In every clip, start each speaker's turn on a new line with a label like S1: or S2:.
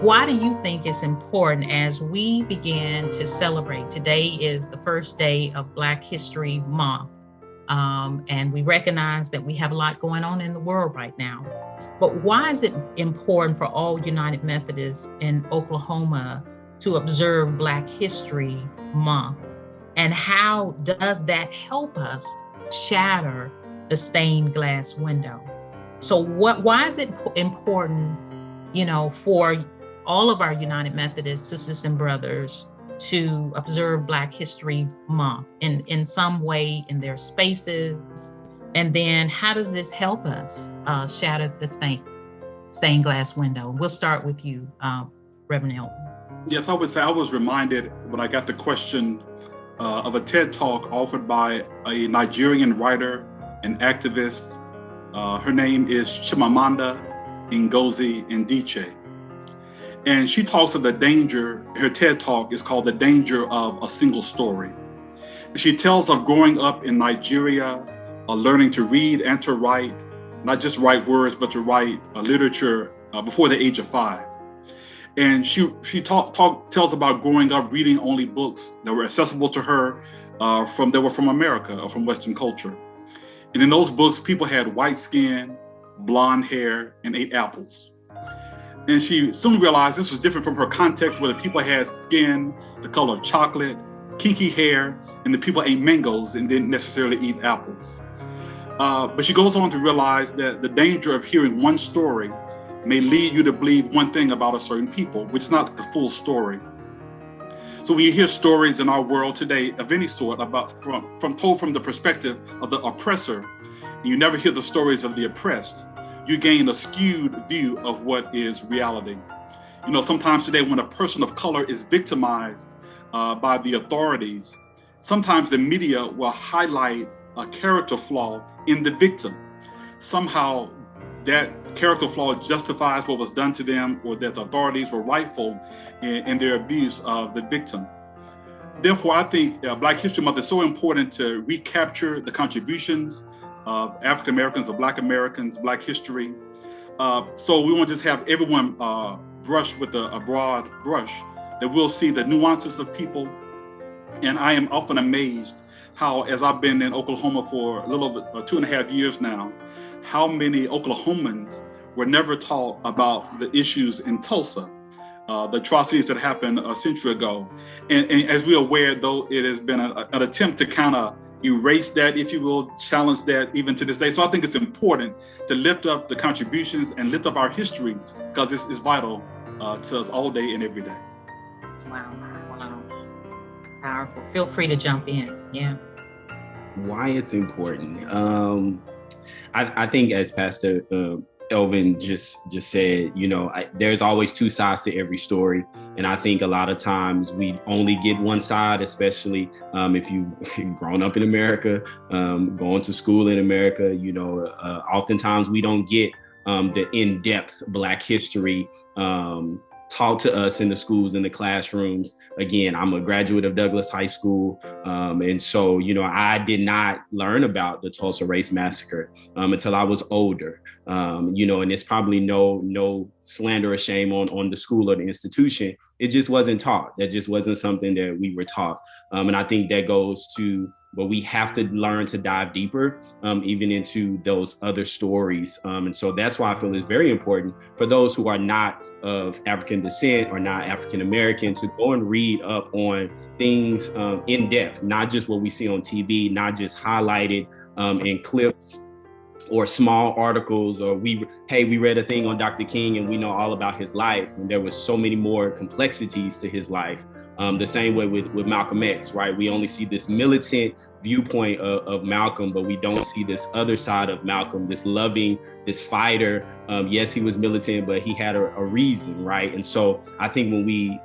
S1: Why do you think it's important as we begin to celebrate? Today is the first day of Black History Month, and we recognize that we have a lot going on in the world right now. But why is it important for all United Methodists in Oklahoma to observe Black History Month? And how does that help us shatter the stained glass window? So why is it important, for all of our United Methodist sisters and brothers to observe Black History Month in some way in their spaces? And then how does this help us shatter the stained glass window? We'll start with you, Reverend Elvyn.
S2: Yes, I would say I was reminded when I got the question of a TED Talk offered by a Nigerian writer and activist. Her name is Chimamanda Ngozi Adichie. And she talks of the danger, her TED Talk is called The Danger of a Single Story. She tells of growing up in Nigeria, learning to read and to write, not just write words, but to write literature before the age of 5. And she tells about growing up reading only books that were accessible to her that were from America or from Western culture. And in those books, people had white skin, blonde hair, and ate apples. And she soon realized this was different from her context where the people had skin the color of chocolate, kinky hair, and the people ate mangoes and didn't necessarily eat apples. But she goes on to realize that the danger of hearing one story may lead you to believe one thing about a certain people, which is not the full story. So when you hear stories in our world today of any sort told from the perspective of the oppressor, and you never hear the stories of the oppressed, you gain a skewed view of what is reality. Sometimes today when a person of color is victimized by the authorities, sometimes the media will highlight a character flaw in the victim. Somehow that character flaw justifies what was done to them, or that the authorities were rightful in their abuse of the victim. Therefore, I think Black History Month is so important to recapture the contributions of African Americans, of Black Americans, Black history. So we won't just have everyone brush with a broad brush, that we'll see the nuances of people. And I am often amazed how, as I've been in Oklahoma for a little over 2.5 years now, how many Oklahomans were never taught about the issues in Tulsa, the atrocities that happened a century ago. And as we're aware, though, it has been an attempt to kind of erase that, if you will, challenge that even to this day. So I think it's important to lift up the contributions and lift up our history, because it's vital to us all day and every day.
S1: Wow. Powerful. Feel free to jump in. Yeah.
S3: Why it's important. I think, as Pastor Elvyn just said, there's always two sides to every story. And I think a lot of times we only get one side, especially if you've grown up in America, going to school in America. Oftentimes we don't get the in-depth Black history taught to us in the schools, in the classrooms. Again, I'm a graduate of Douglas High School. And so, I did not learn about the Tulsa Race Massacre until I was older. And it's probably no slander or shame on the school or the institution. It just wasn't taught. That just wasn't something that we were taught. And I think that goes to, but we have to learn to dive deeper, even into those other stories. And so that's why I feel it's very important for those who are not of African descent or not African American to go and read up on things in depth, not just what we see on TV, not just highlighted in clips or small articles, or we read a thing on Dr. King and we know all about his life, and there was so many more complexities to his life. The same way with Malcolm X, right? We only see this militant viewpoint of Malcolm, but we don't see this other side of Malcolm, this loving, this fighter. Yes, he was militant, but he had a reason, right? And so I think when we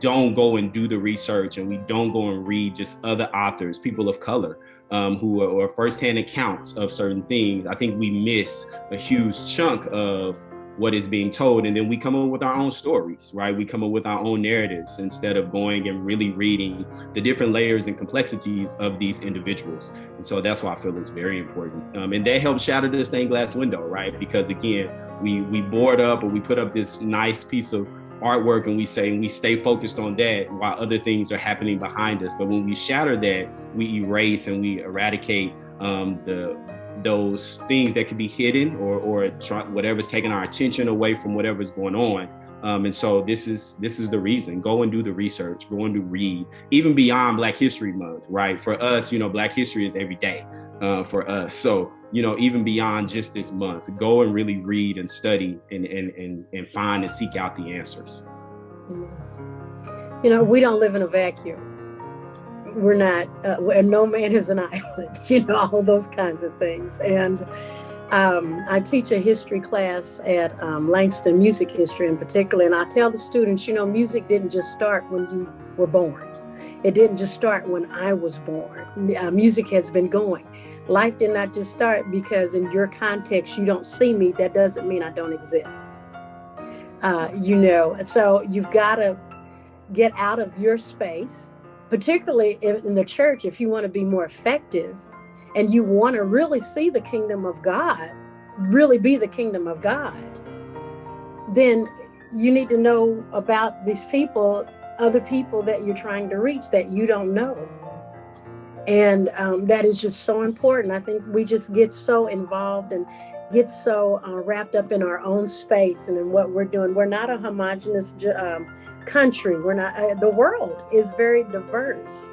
S3: don't go and do the research, and we don't go and read just other authors, people of color, who are firsthand accounts of certain things, I think we miss a huge chunk of what is being told. And then we come up with our own stories, right? We come up with our own narratives instead of going and really reading the different layers and complexities of these individuals. And so that's why I feel it's very important. And that helps shatter the stained glass window, right? Because again, we board up, or we put up this nice piece of artwork and we stay focused on that while other things are happening behind us. But when we shatter that, we erase and we eradicate those things that could be hidden or whatever's taking our attention away from whatever's going on. And so this is the reason. Go and do the research, go and do read, even beyond Black History Month, right? For us, Black history is every day for us. So, even beyond just this month, go and really read and study and find and seek out the answers.
S4: We don't live in a vacuum. We're not, no man is an island, all those kinds of things. And I teach a history class at Langston, music history in particular. And I tell the students, music didn't just start when you were born. It didn't just start when I was born. Music has been going. Life did not just start because in your context, you don't see me. That doesn't mean I don't exist. So you've got to get out of your space, particularly in the church, if you want to be more effective and you want to really see the kingdom of God, really be the kingdom of God, then you need to know about these people, other people that you're trying to reach that you don't know. And that is just so important. I think we just get so involved and get so wrapped up in our own space and in what we're doing. We're not a homogenous country. We're not. The world is very diverse,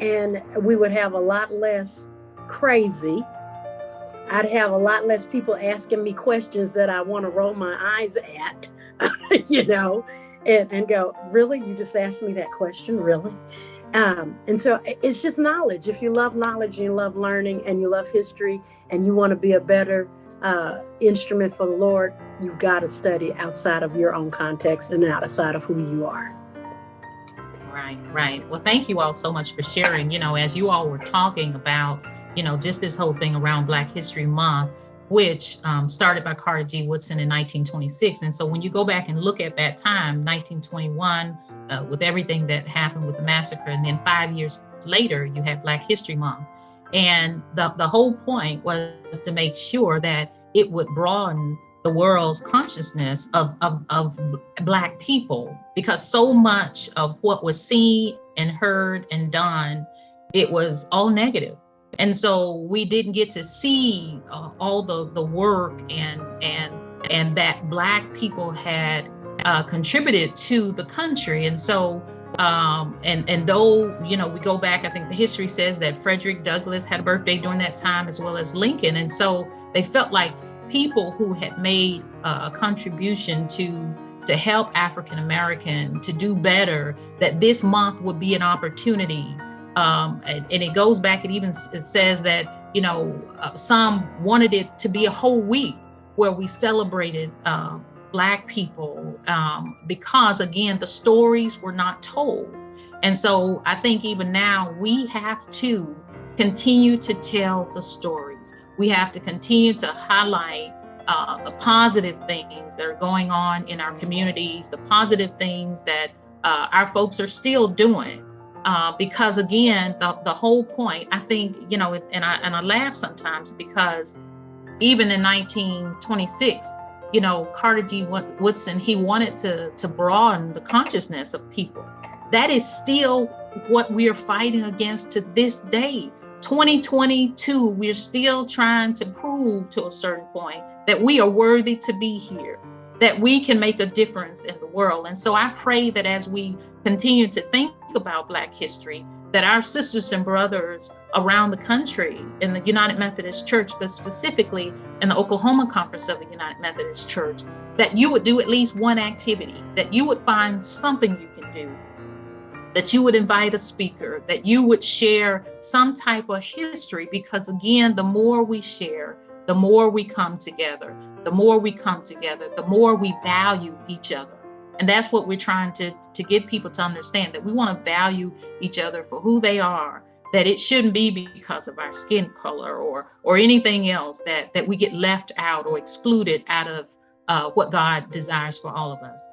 S4: and we would have a lot less crazy. I'd have a lot less people asking me questions that I want to roll my eyes at, and go, really? You just asked me that question, really? And so it's just knowledge. If you love knowledge and you love learning and you love history and you want to be a better instrument for the Lord, you've got to study outside of your own context and outside of who you are.
S1: Right. Well, thank you all so much for sharing. As you all were talking about, just this whole thing around Black History Month, which started by Carter G. Woodson in 1926. And so when you go back and look at that time, 1921, with everything that happened with the massacre, and then 5 years later, you had Black History Month. And the whole point was to make sure that it would broaden the world's consciousness of Black people, because so much of what was seen and heard and done, it was all negative. And so we didn't get to see all the work and that Black people had contributed to the country. And so and though we go back, I think the history says that Frederick Douglass had a birthday during that time, as well as Lincoln. And so they felt like people who had made a contribution to help African American to do better, that this month would be an opportunity. And it goes back, it says that, some wanted it to be a whole week where we celebrated Black people, because again, the stories were not told. And so I think even now we have to continue to tell the stories. We have to continue to highlight the positive things that are going on in our communities, the positive things that our folks are still doing. Because again, the whole point, I think, and I laugh sometimes because even in 1926, Carter G. Woodson, he wanted to broaden the consciousness of people. That is still what we are fighting against to this day. 2022, we're still trying to prove to a certain point that we are worthy to be here, that we can make a difference in the world. And so I pray that as we continue to think about Black history, that our sisters and brothers around the country in the United Methodist Church, but specifically in the Oklahoma Conference of the United Methodist Church, that you would do at least one activity, that you would find something you can do, that you would invite a speaker, that you would share some type of history, because again, the more we share, the more we come together, the more we value each other. And that's what we're trying to get people to understand, that we want to value each other for who they are, that it shouldn't be because of our skin color or anything else that we get left out or excluded out of what God desires for all of us.